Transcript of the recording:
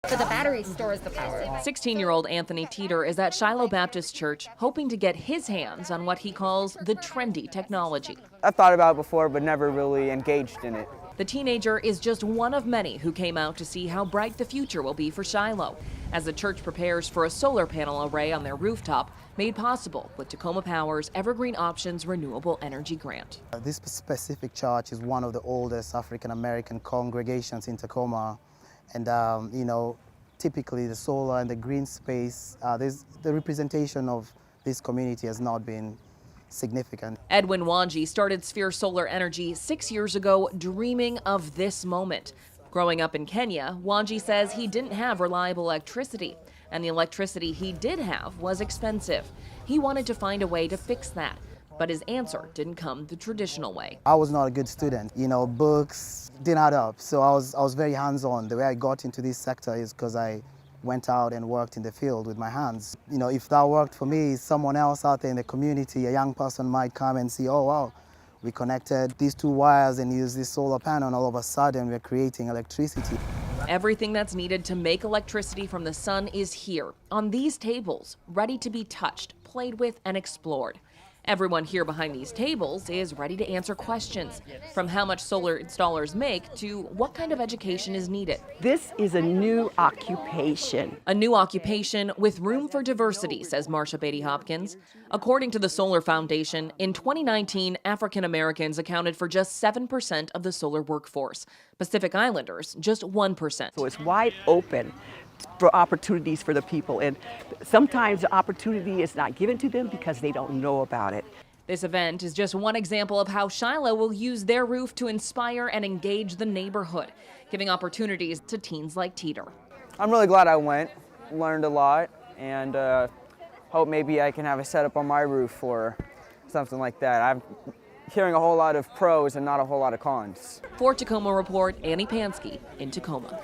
But the battery stores the power. 16-year-old Anthony Teeter is at Shiloh Baptist Church hoping to get his hands on what he calls the trendy technology. I've thought about it before, but never really engaged in it. The teenager is just one of many who came out to see how bright the future will be for Shiloh as the church prepares for a solar panel array on their rooftop, made possible with Tacoma Power's Evergreen Options Renewable Energy Grant. This specific church is one of the oldest African American congregations in Tacoma. And, typically the solar and the green space, the representation of this community has not been significant. Edwin Wanji started Sphere Solar Energy 6 years ago, dreaming of this moment. Growing up in Kenya, Wanji says he didn't have reliable electricity, and the electricity he did have was expensive. He wanted to find a way to fix that, but his answer didn't come the traditional way. I was not a good student. Books didn't add up, so I was very hands-on. The way I got into this sector is because I went out and worked in the field with my hands. If that worked for me, someone else out there in the community, a young person might come and see, oh wow, we connected these two wires and used this solar panel, and all of a sudden we're creating electricity. Everything that's needed to make electricity from the sun is here, on these tables, ready to be touched, played with, and explored. Everyone here behind these tables is ready to answer questions, from how much solar installers make to what kind of education is needed. This is a new occupation. A new occupation with room for diversity, says Marsha Beatty Hopkins. According to the Solar Foundation, in 2019, African Americans accounted for just 7% of the solar workforce. Pacific Islanders, just 1%. So it's wide open for opportunities for the people, and sometimes the opportunity is not given to them because they don't know about it. This event is just one example of how Shiloh will use their roof to inspire and engage the neighborhood, giving opportunities to teens like Teeter. I'm really glad I went, learned a lot, and hope maybe I can have a setup on my roof or something like that. I'm hearing a whole lot of pros and not a whole lot of cons. For Tacoma Report, Annie Pansky in Tacoma.